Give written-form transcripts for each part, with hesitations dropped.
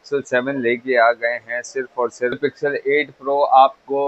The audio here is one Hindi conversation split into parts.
पिक्सल 7 लेके आ गए हैं सिर्फ और सिर्फ। पिक्सल 8 प्रो आपको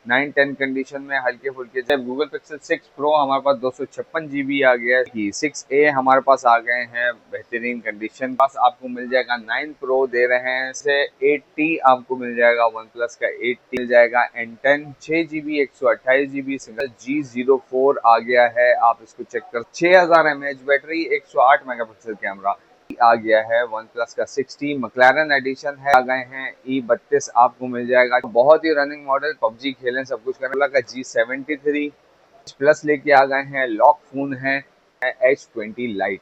9-10 कंडीशन में हल्के फुल्के। जब गूगल पिक्सल 6 प्रो हमारे पास 256 GB आ गया है। 6A हमारे पास आ गए हैं बेहतरीन कंडीशन। पास आपको मिल जाएगा 9 प्रो दे रहे हैं से 8T आपको मिल जाएगा। वन प्लस का 8T मिल जाएगा। N10 6GB 128GB single G04 आ गया है। आप इसको चेक कर 6000 mAh बैटरी 108 मेगापिक्सल कैमरा आ गया है। वन प्लस का 60 मैक्लारेन एडिशन है। आ गए हैं E32 आपको मिल जाएगा। बहुत ही रनिंग मॉडल, पबजी खेलें सब कुछ करने का G73 प्लस लेके आ गए हैं। लॉक फोन है H20 लाइट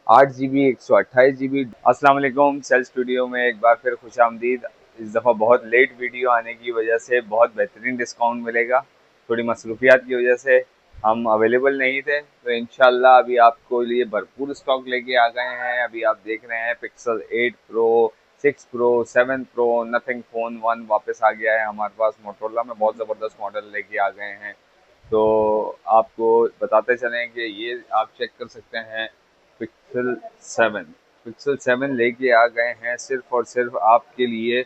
8GB 128GB। अस्सलाम वालेकुम, सेल स्टूडियो में एक बार फिर खुशामदीद। इस दफ़ा बहुत लेट वीडियो आने की वजह से बहुत बेहतरीन डिस्काउंट मिलेगा। थोड़ी मसरूफियात की वजह से हम अवेलेबल नहीं थे, तो इंशाल्लाह अभी आपको लिए भरपूर स्टॉक लेके आ गए हैं। अभी आप देख रहे हैं pixel 8 pro, 6 pro, 7 pro, nothing phone 1 वापस आ गया है हमारे पास। मोटोरोला में बहुत ज़बरदस्त मॉडल लेके आ गए हैं, तो आपको बताते चलें कि ये आप चेक कर सकते हैं पिक्सल 7। पिक्सल 7 लेके आ गए हैं सिर्फ और सिर्फ आपके लिए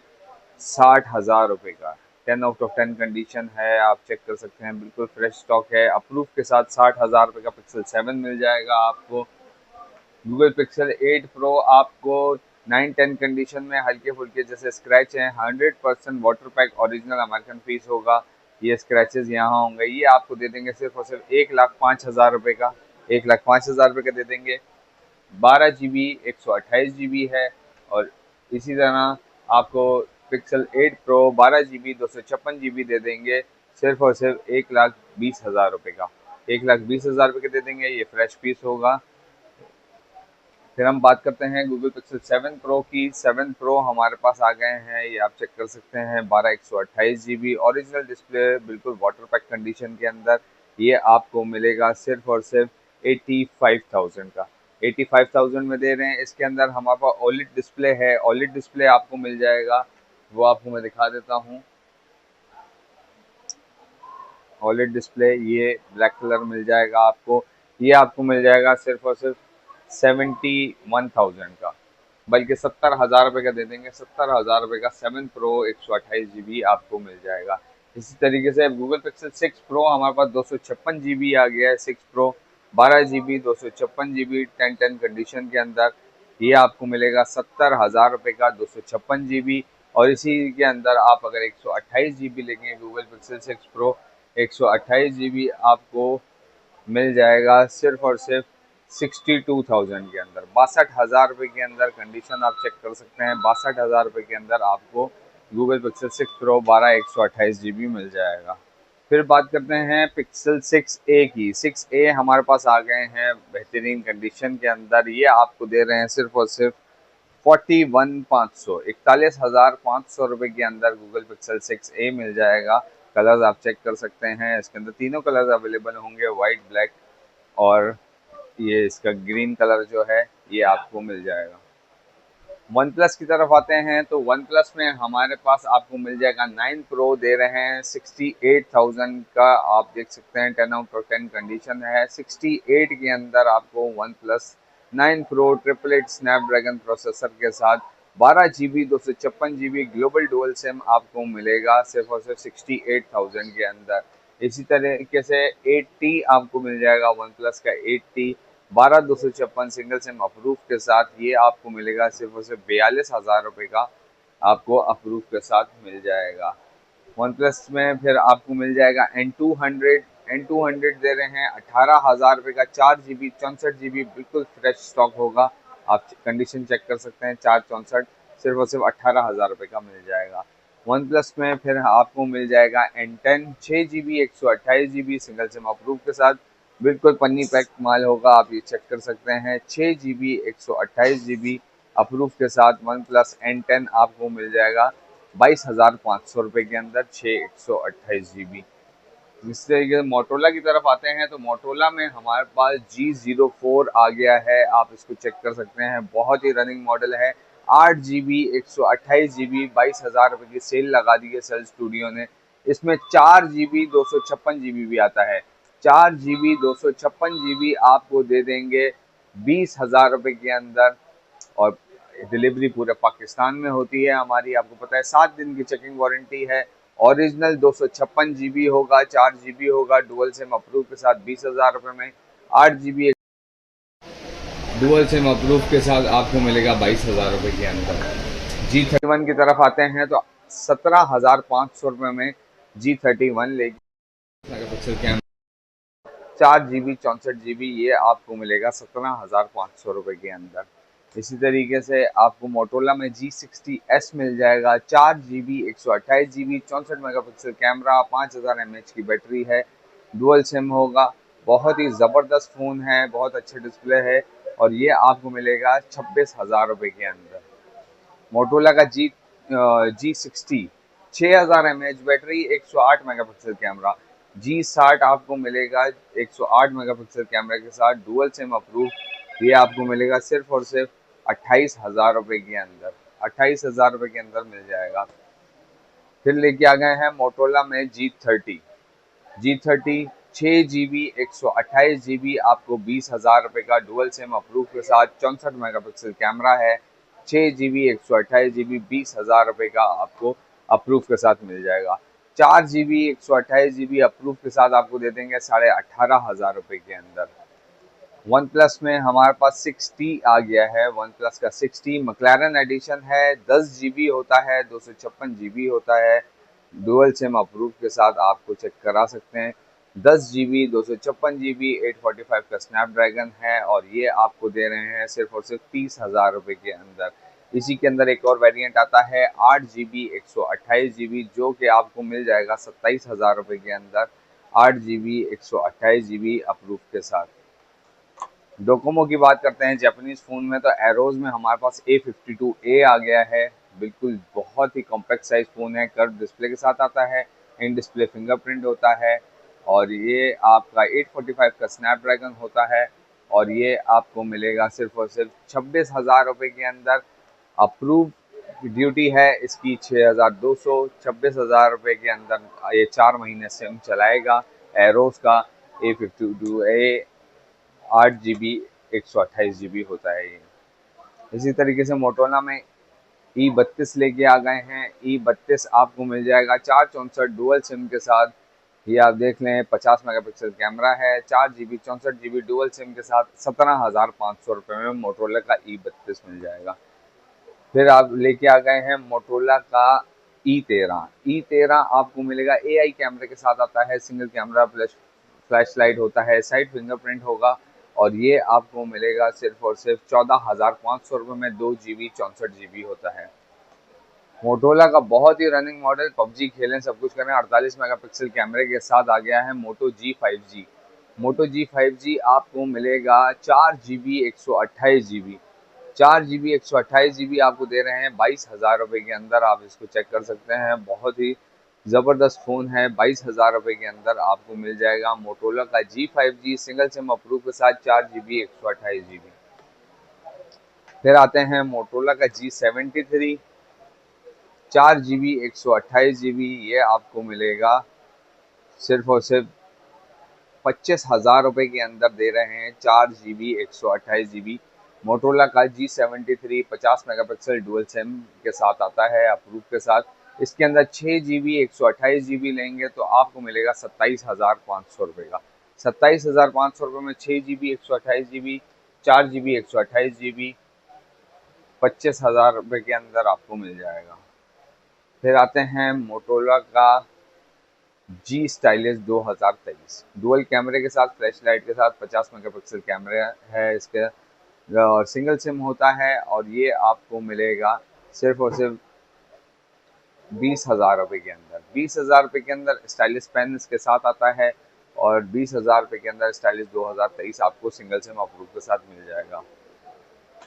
60,000 रुपये का। 10/10 कंडीशन है, आप चेक कर सकते हैं, बिल्कुल फ्रेश स्टॉक है। अप्रूव के साथ 60,000 रुपये का पिक्सल 7 मिल जाएगा आपको। गूगल पिक्सल 8 प्रो आपको 9-10 कंडीशन में हल्के फुल्के जैसे स्क्रैच हैं। 100% water pack original American piece होगा। ये स्क्रैचेस यहाँ होंगे, ये आपको दे देंगे सिर्फ और सिर्फ 1,05,000 रुपये का। 1,05,000 रुपये का दे देंगे। 12GB 128GB है। और इसी तरह आपको पिक्सल 8 प्रो 12GB 256GB दे देंगे सिर्फ और सिर्फ 1,20,000 रुपये का। 1,20,000 रुपये के दे देंगे, ये फ्रेश पीस होगा। फिर हम बात करते हैं गूगल पिक्सल 7 प्रो की। 7 प्रो हमारे पास आ गए हैं, ये आप चेक कर सकते हैं। 128GB ओरिजिनल डिस्प्ले, बिल्कुल वाटर पैक कंडीशन के अंदर। ये आपको मिलेगा सिर्फ और सिर्फ 85,000 का। 85,000 में दे रहे हैं। इसके अंदर हमारे पास ओलेड डिस्प्ले है। ओलेड डिस्प्ले आपको मिल जाएगा, वो आपको मैं दिखा देता हूँ। ओलेड डिस्प्ले ये ब्लैक कलर मिल जाएगा आपको। ये आपको मिल जाएगा सिर्फ और सिर्फ 71,000 का, बल्कि 70,000 रुपये का दे देंगे। 70,000 रुपये का 7 प्रो 128GB आपको मिल जाएगा। इसी तरीके से गूगल पिक्सल 6 प्रो हमारे पास 256GB आ गया है। 6 प्रो 12GB 256GB 10-10 कंडीशन के अंदर। ये आपको मिलेगा 70,000 रुपये का 256GB। और इसी के अंदर आप अगर 128GB लेंगे गूगल पिक्सल 6 प्रो 128GB आपको मिल जाएगा सिर्फ और सिर्फ 62,000 के अंदर। 62,000 रुपये के अंदर कंडीशन आप चेक कर सकते हैं। 62,000 रुपये के अंदर आपको गूगल पिक्सल 6 प्रो 128GB मिल जाएगा। फिर बात करते हैं पिक्सल 6A की। 6A हमारे पास आ गए हैं बेहतरीन कंडीशन के अंदर। ये आपको दे रहे हैं सिर्फ और सिर्फ 41,500, 41,500 रुपये के अंदर गूगल पिक्सल 6A मिल जाएगा। कलर्स आप चेक कर सकते हैं, इसके अंदर तीनों कलर्स अवेलेबल होंगे, वाइट, ब्लैक और ये इसका ग्रीन कलर जो है ये आपको मिल जाएगा। वन प्लस की तरफ आते हैं तो वन प्लस में हमारे पास आपको मिल जाएगा 9 प्रो दे रहे हैं 68,000 का। आप देख सकते हैं 10/10 कंडीशन है। 68 के अंदर आपको one plus 9 pro 888 Snapdragon processor के साथ 12GB 256GB global dual SIM आपको मिलेगा सिर्फ और सिर्फ 68,000 के अंदर। इसी तरीके से 8T आपको मिल जाएगा। वन प्लस का 8T 12,256 सिंगल सिम अप्रूव के साथ। ये आपको मिलेगा सिर्फ और सिर्फ 42,000 रुपये का, आपको अप्रूव के साथ मिल जाएगा। वन प्लस में फिर आपको मिल जाएगा N200 दे रहे हैं 18,000 रुपये का। 4GB 64GB बिल्कुल फ्रेश स्टॉक होगा, आप कंडीशन चेक कर सकते हैं। 464 सिर्फ और सिर्फ 18,000 रुपये का मिल जाएगा। वन प्लस में फिर आपको मिल जाएगा N10 6GB 128GB single SIM approve के साथ, बिल्कुल पन्नी पैक माल होगा, आप ये चेक कर सकते हैं। 6GB 128GB अप्रूव के साथ वन प्लस N10 आपको मिल जाएगा 22,500 रुपये के अंदर 128GB। इस तरीके से मोटोरोला की तरफ आते हैं तो मोटोरोला में हमारे पास G04 आ गया है, आप इसको चेक कर सकते हैं। बहुत ही रनिंग मॉडल है। 8GB 128GB 22,000 रुपये की सेल लगा दी है सेल स्टूडियो ने। इसमें 4GB 256GB भी आता है। 4GB 256GB आपको दे देंगे 20,000 रुपये के अंदर। और डिलीवरी पूरे पाकिस्तान में होती है हमारी, आपको पता है 7 दिन की चेकिंग वारंटी है। ओरिजिनल 256 GB होगा, 4 GB होगा, डुअल सिम अप्रूव के साथ 20,000 रुपये में। 8 GB डुअल सिम अप्रूव के साथ आपको मिलेगा 22,000 रुपये के अंदर। G31 की तरफ आते हैं तो 17,500 रुपये में G31 लेगी। मेगापिक्सल कैमरा, 4 GB 64 GB, ये आपको मिलेगा 17,500 रुपये के अंदर। इसी तरीके से आपको मोटोला में G60S मिल जाएगा, 4 GB 128 GB 64 megapixel camera, 5000 mAh की बैटरी है, डुअल सिम होगा। बहुत ही ज़बरदस्त फ़ोन है, बहुत अच्छे डिस्प्ले है, और ये आपको मिलेगा 26,000 रुपये के अंदर। मोटोला का G60 6000 mAh battery, 108 megapixel camera. G60 आपको मिलेगा 108 मेगापिक्सल कैमरे के साथ, डुअल सिम अप्रूव। ये आपको मिलेगा सिर्फ और सिर्फ 28,000 रुपये के अंदर। 28,000 रुपये के अंदर मिल जाएगा। फिर लेके आ गए हैं मोटोला में G30। G30 6 GB 128 GB, आपको 20,000 रुपये का, डुअल सिम अप्रूव के साथ, 64 मेगापिक्सल कैमरा है, 6 GB 128 GB, 20,000 रुपये का आपको अप्रूव के साथ मिल जाएगा। 4 GB 128 GB अप्रूव के साथ आपको दे देंगे 18,500 रुपये के अंदर। वन प्लस में हमारे पास 6T आ गया है। वन प्लस का 6T मैक्लारन एडिशन है, 10 GB होता है, 256 GB होता है, डुअल सिम अप्रूव के साथ आपको चेक करा सकते हैं। 10 GB 256 GB 845 का स्नैपड्रैगन है, और ये आपको दे रहे हैं सिर्फ और सिर्फ 30,000 रुपये के अंदर। इसी के अंदर एक और वेरिएंट आता है 8 GB 128 GB, जो कि आपको मिल जाएगा 27,000 रुपये के अंदर, 8 GB 128 GB अप्रूव के साथ। डोकोमो की बात करते हैं जापानीज फ़ोन में, तो एरोज में हमारे पास A52A आ गया है। बिल्कुल बहुत ही कॉम्पैक्ट साइज फ़ोन है, कर्व डिस्प्ले के साथ आता है, इन डिस्प्ले फिंगरप्रिंट होता है, और ये आपका 845 का स्नैपड्रैगन होता है, और ये आपको मिलेगा सिर्फ और सिर्फ 26,000 रुपये के अंदर। अप्रूव ड्यूटी है इसकी 6,200। 26,000 रुपये के अंदर ये 4 महीने सिम चलाएगा। एरोज का A52A 8 GB 128 GB होता है ये। इसी तरीके से मोटोला में E32 लेके आ गए हैं। E32 आपको मिल जाएगा 464 डुअल सिम के साथ। ये आप देख लें, 50 मेगापिक्सल कैमरा है, 4 GB 64 GB डुअल सिम के साथ 17,500 रुपये में मोटोला का E32 मिल जाएगा। फिर आप लेके आ गए हैं मोटोला का E13। E13 आपको मिलेगा AI कैमरे के साथ आता है, single camera plus flash light होता है, साइड फिंगरप्रिंट होगा, और ये आपको मिलेगा सिर्फ और सिर्फ 14,500 रुपये में। 2 GB 64 GB होता है। मोटोला का बहुत ही रनिंग मॉडल, पबजी खेलें सब कुछ करें, 48 मेगापिक्सल कैमरे के साथ आ गया है मोटो G5G। मोटो G5G आपको मिलेगा 4 GB 128 GB। 4 GB 128 GB आपको दे रहे हैं 22,000 रुपये के अंदर। आप इसको चेक कर सकते हैं, बहुत ही ज़बरदस्त फ़ोन है। 22,000 रुपये के अंदर आपको मिल जाएगा मोटोला का G5G, सिंगल सिम अप्रूव के साथ, 4 GB 128 GB। फिर आते हैं मोटोला का G73, 4 GB 128 GB, ये आपको मिलेगा सिर्फ और सिर्फ 25,000 रुपये के अंदर दे रहे हैं। 4 GB 128 GB मोटोला का G73 50 मेगापिक्सल डुअल सिम के साथ आता है अप्रूव के साथ। इसके अंदर 6 GB 128 GB लेंगे तो आपको मिलेगा 27,500 रुपये का। 27,500 रुपये में 6 GB 128 GB, 4 GB 128 GB 25,000 रुपये के अंदर आपको मिल जाएगा। फिर आते हैं मोटोला का G स्टाइलिश 2023, डुअल कैमरे के साथ, फ्लैश लाइट के साथ, 50 मेगापिक्सल कैमरे है इसके, और सिंगल सिम होता है, और ये आपको मिलेगा सिर्फ और सिर्फ 20,000 रुपये के अंदर। 20,000 रुपये के अंदर स्टाइलिश पेन इसके साथ आता है, और 20,000 रुपये के अंदर स्टाइलिश 2023 आपको सिंगल सिम अप्रूव के साथ मिल जाएगा।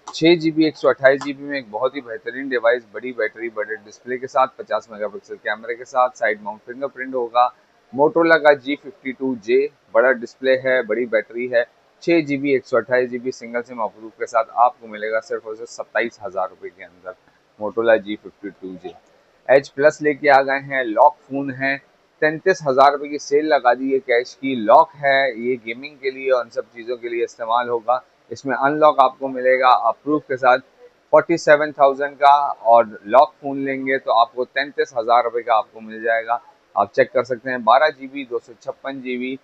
6 GB 128 GB में एक बहुत ही बेहतरीन डिवाइस, बड़ी बैटरी, बड़े डिस्प्ले के साथ, 50 मेगापिक्सल कैमरे के साथ, साइड माउंट फिंगरप्रिंट होगा। मोटोला का G52J, बड़ा डिस्प्ले है, बड़ी बैटरी है, 6 GB 128 GB single SIM approve के साथ आपको मिलेगा सिर्फ और सिर्फ 27,000 रुपये के अंदर मोटोला G52J। H प्लस लेके आ गए हैं, लॉक फ़ोन है, 33,000 रुपये की सेल लगा दी है कैश की। लॉक है, ये गेमिंग के लिए और उन सब चीज़ों के लिए इस्तेमाल होगा। इसमें अनलॉक आपको मिलेगा अप्रूव के साथ 47,000 का, और लॉक फ़ोन लेंगे तो आपको 33,000 का आपको मिल जाएगा। आप चेक कर सकते हैं, 12 GB 256 GB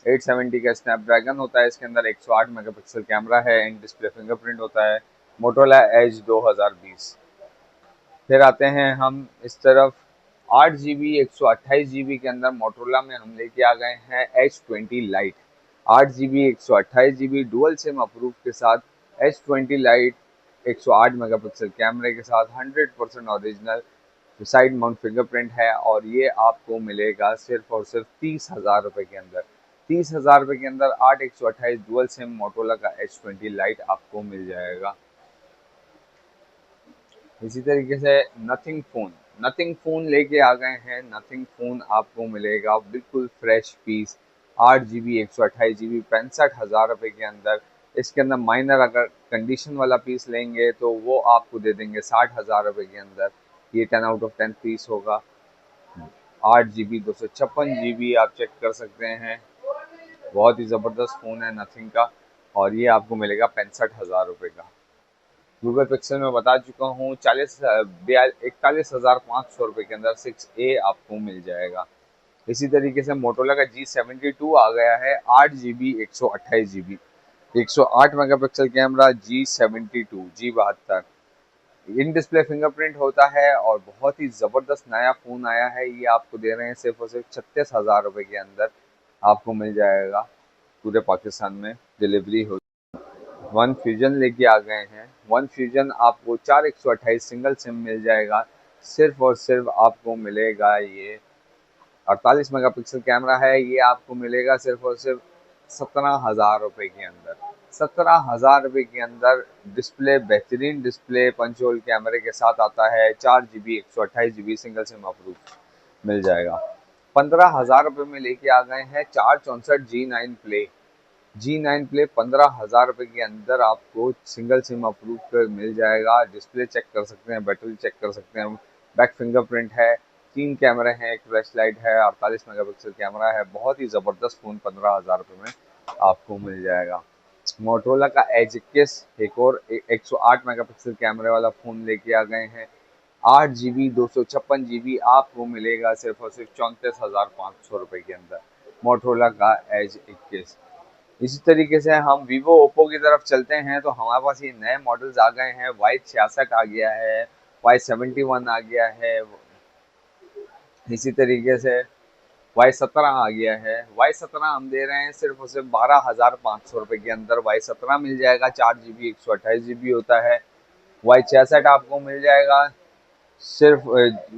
870 का स्नैपड्रैगन होता है, इसके अंदर 108 मेगापिक्सल कैमरा है, इन डिस्प्ले फिंगरप्रिंट होता है, मोटोरोला एज 2020। फिर आते हैं हम इस तरफ, 8 GB 128 GB के अंदर मोटोरोला में हम लेके आ गए हैं H20 light. 8 GB 128 GB dual SIM approve के साथ H20 लाइट 108 मेगापिक्सल कैमरे के साथ 100% ओरिजिनल साइड माउंट फिंगरप्रिंट है, और ये आपको मिलेगा सिर्फ और सिर्फ 30,000 के अंदर। 30,000 के अंदर 8 128 डुअल सिम मोटोरोला का H20 लाइट आपको मिल जाएगा। इसी तरीके से नथिंग फ़ोन लेके आ गए हैं। नथिंग फ़ोन आपको मिलेगा बिल्कुल फ्रेश पीस, 8 GB 128 GB 65,000 के अंदर। इसके अंदर माइनर अगर कंडीशन वाला पीस लेंगे तो वो आपको दे देंगे 60,000 के अंदर। ये 10 आउट ऑफ 10 पीस होगा। 8 GB 256 GB आप चेक कर सकते हैं, बहुत ही ज़बरदस्त फ़ोन है नथिंग का, और ये आपको मिलेगा 65,000 का। गूगल पिक्सल में बता चुका हूँ 41,500 के अंदर 6A आपको मिल जाएगा। इसी तरीके से मोटोरोला का G72 आ गया है, 8 GB 128 GB 108 megapixel camera, G72 in display fingerprint होता है, और बहुत ही ज़बरदस्त नया फ़ोन आया है। ये आपको दे रहे हैं सिर्फ और सिर्फ 36,000 के अंदर आपको मिल जाएगा। पूरे पाकिस्तान में डिलीवरी हो। वन फ्यूजन लेके आ गए हैं। वन फ्यूजन आपको 4 128 सिंगल सिम मिल जाएगा। सिर्फ और सिर्फ आपको मिलेगा, ये 48 मेगापिक्सल कैमरा है, ये आपको मिलेगा सिर्फ और सिर्फ 17,000 के अंदर। 17,000 के अंदर डिस्प्ले, बेहतरीन डिस्प्ले पंच होल कैमरे के साथ आता है। 4 GB 128 GB single SIM approve मिल जाएगा। 15,000 में लेके आ गए हैं 464 G9 प्ले 15,000 के अंदर आपको सिंगल सिम अप्रूव कर मिल जाएगा। डिस्प्ले चेक कर सकते हैं, बैटरी चेक कर सकते हैं, बैक फिंगरप्रिंट है, 3 कैमरे हैं, एक फ्लैश लाइट है, 48 मेगापिक्सल कैमरा है। बहुत ही ज़बरदस्त फ़ोन 15,000 में आपको मिल जाएगा। मोटोरोला का एज 21 एक और 108 मेगापिक्सल कैमरे वाला फ़ोन लेके आ गए हैं। 8 GB 256 GB आपको मिलेगा सिर्फ और सिर्फ 34,500 के अंदर, मोटोरोला का एज 21। इसी तरीके से हम वीवो ओप्पो की तरफ चलते हैं, तो हमारे पास ये नए मॉडल्स आ गए हैं। Y66 आ गया है, Y71 आ गया है, इसी तरीके से Y17 आ गया है। Y17 हम दे रहे हैं सिर्फ और सिर्फ 12,500 के अंदर। Y17 मिल जाएगा, 4 GB 128 GB होता है। Y66 आपको मिल जाएगा सिर्फ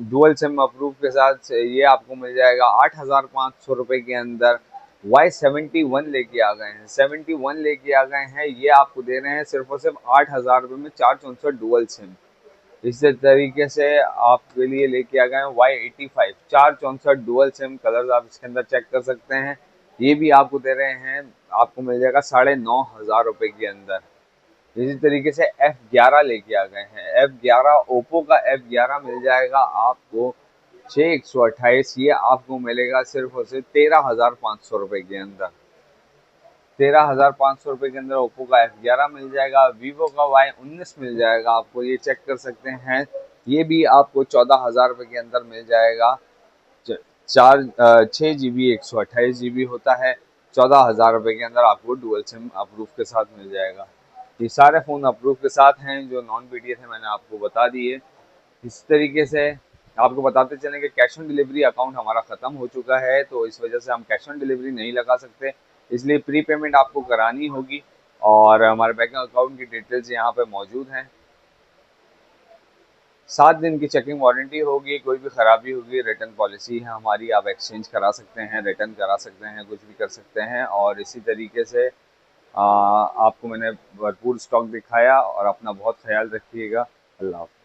डुअल सिम अप्रूव के साथ, ये आपको मिल जाएगा 8,500 के अंदर। Y71 लेके आ गए हैं, 71 लेके आ गए हैं, ये आपको दे रहे हैं सिर्फ और सिर्फ 8,000 में 464 डुअल सिम। इसी तरीके से आपके लिए लेके आ गए हैं Y85, 464 डुअल सिम कलर्स आप इसके अंदर चेक कर सकते हैं। ये भी आपको दे रहे हैं, आपको मिल जाएगा 9,500 के अंदर। इसी तरीके से F11 लेके आ गए हैं। F11 ओप्पो का F11 मिल जाएगा आपको 6 128, ये आपको मिलेगा सिर्फ और सिर्फ 13,500 के अंदर। 13,500 के अंदर ओप्पो का F11 मिल जाएगा। वीवो का Y19 मिल जाएगा, आपको ये चेक कर सकते हैं, ये भी आपको 14,000 के अंदर मिल जाएगा। 6 GB 128 GB होता है, 14,000 के अंदर आपको डुअल सिम अप्रूव के साथ मिल जाएगा। ये सारे फ़ोन अप्रूव के साथ हैं, जो नॉन वीडियो थे मैंने आपको बता दिए। इस तरीके से आपको बताते चलें कि कैश ऑन डिलीवरी अकाउंट हमारा ख़त्म हो चुका है, तो इस वजह से हम कैश ऑन डिलीवरी नहीं लगा सकते, इसलिए प्री पेमेंट आपको करानी होगी, और हमारे बैंक अकाउंट की डिटेल्स यहाँ पे मौजूद हैं। 7 दिन की चेकिंग वारंटी होगी, कोई भी ख़राबी होगी रिटर्न पॉलिसी है हमारी, आप एक्सचेंज करा सकते हैं, रिटर्न करा सकते हैं, कुछ भी कर सकते हैं। और इसी तरीके से आपको मैंने भरपूर स्टॉक दिखाया, और अपना बहुत ख्याल रखिएगा। अल्लाह हाफ़िज़।